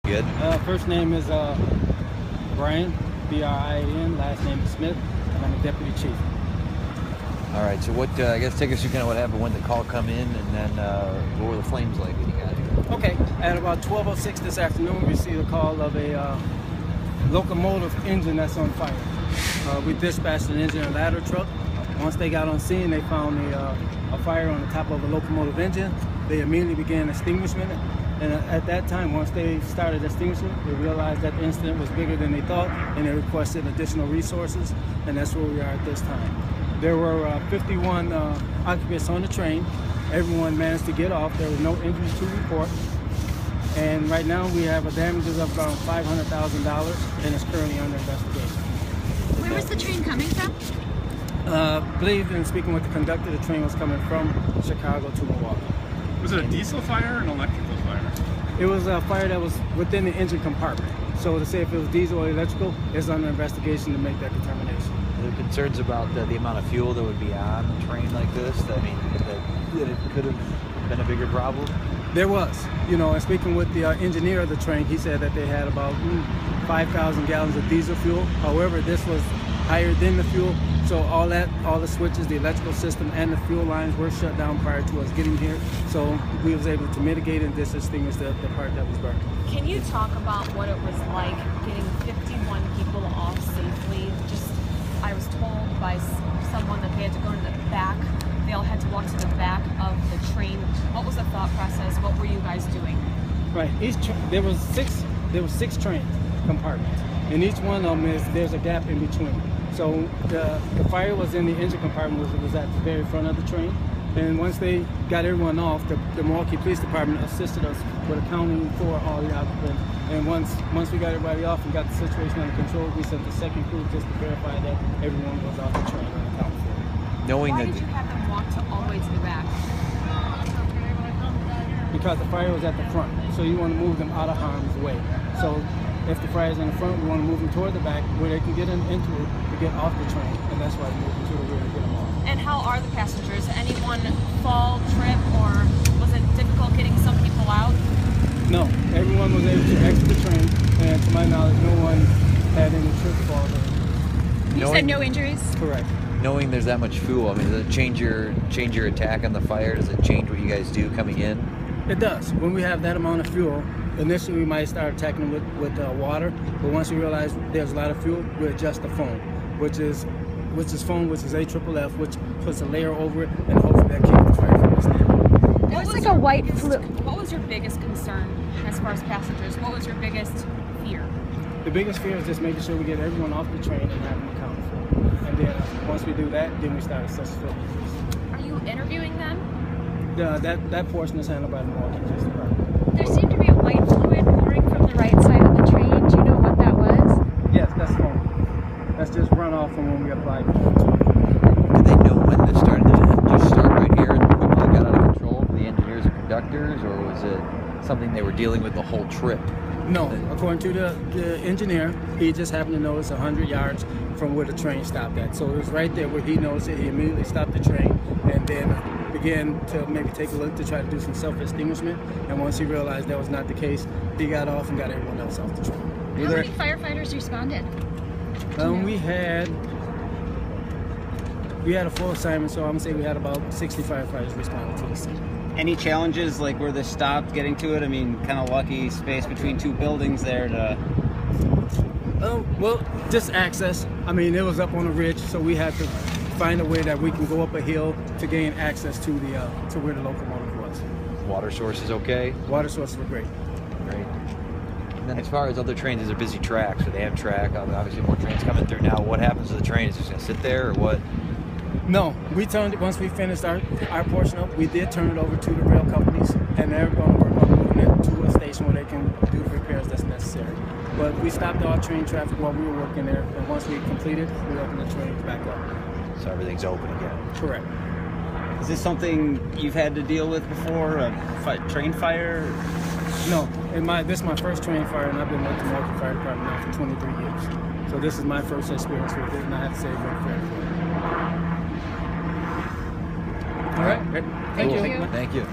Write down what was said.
Good. First name is Brian, B-R-I-A-N. Last name is Smith, and I'm a deputy chief. All right. So what? I guess take us through kind of what happened when the call come in, and then what were the flames like when you got here? Okay. At about 12:06 this afternoon, we received a call of a locomotive engine that's on fire. We dispatched an engine and ladder truck. Once they got on scene, they found a fire on the top of a locomotive engine. They immediately began extinguishment. And at that time, once they started extinguishing, they realized that the incident was bigger than they thought, and they requested additional resources, and that's where we are at this time. There were 51 occupants on the train. Everyone managed to get off. There were no injuries to report. And right now, we have a damages of around $500,000, and it's currently under investigation. Where was the train coming from? I believe in speaking with the conductor, the train was coming from Chicago to Milwaukee. Was it a diesel fire or an electrical fire? It was a fire that was within the engine compartment. So to say if it was diesel or electrical, it's under investigation to make that determination. Are there concerns about the amount of fuel that would be on a train like this? I mean, that it could have been a bigger problem? There was. And speaking with the engineer of the train, he said that they had about 5,000 gallons of diesel fuel. However, this was higher than the fuel. So all the switches, the electrical system, and the fuel lines were shut down prior to us getting here. So we was able to mitigate and distinguish the part that was burned. Can you talk about what it was like getting 51 people off safely? I was told by someone that they had to go to the back. They all had to walk to the back of the train. What was the thought process? What were you guys doing? Right. There was six train compartments, and each one of them there's a gap in between. So the fire was in the engine compartment, which was at the very front of the train. And once they got everyone off, the Milwaukee Police Department assisted us with accounting for all the occupants. And once we got everybody off and got the situation under control, we sent the second crew just to verify that everyone was off the train and accounted for. Why did you have them walk all the way to the back? Because the fire was at the front, so you want to move them out of harm's way. So if the fire is in the front, we want to move them toward the back where they can get into it to get off the train, and that's why we move them to the rear to get them off. And how are the passengers? Anyone fall, trip, or was it difficult getting some people out? No, everyone was able to exit the train, and to my knowledge, no one had any trip, fall. You said no injuries? Correct. Knowing there's that much fuel, I mean, does it change your attack on the fire? Does it change what you guys do coming in? It does. When we have that amount of fuel, initially we might start attacking them with water, but once we realize there's a lot of fuel, we adjust the foam, which is foam, which is AFFF, which puts a layer over it, and hopefully that keeps the fire from expanding. It was like a white fluid. What was your biggest concern as far as passengers? What was your biggest fear? The biggest fear is just making sure we get everyone off the train and have them accounted for. And then once we do that, then we start assessing for injuries. Are you interviewing them? That portion is handled by the Milwaukee Police Department. There seemed to be a white fluid pouring from the right side of the train. Do you know what that was? Yes, that's foam. That's just runoff from when we applied to it. Did they know when this started? Did it just start right here and quickly got out of control for the engineers and conductors, or was it something they were dealing with the whole trip? No, according to the engineer, he just happened to notice 100 yards from where the train stopped at. So it was right there where he noticed it. He immediately stopped the train and then began to maybe take a look to try to do some self-extinguishment. And once he realized that was not the case, he got off and got everyone else off the train. How many firefighters responded? We had a full assignment, so I'm gonna say we had about 60 firefighters responding to the scene. Any challenges like where this stopped getting to it? I mean, kind of lucky space between two buildings there to... Well, just access. I mean, it was up on a ridge, so we had to find a way that we can go up a hill to gain access to to where the locomotive was. Water sources okay? Water sources were great. Great. And then as far as other trains, these are busy tracks, so they have track. Obviously more trains coming through now. What happens to the train? Is it just going to sit there or what? No, we turned it, once we finished our portion up, we did turn it over to the rail companies, and they're going to work on moving it to a station where they can do the repairs that's necessary. But we stopped all train traffic while we were working there, and once we completed, we opened the trains back up. So everything's open again? Correct. Is this something you've had to deal with before, a train fire? No, this is my first train fire, and I've been with the Milwaukee Fire Department now for 23 years. So this is my first experience with it, and I have to say it's very fair. All right. Thank you. Thank you.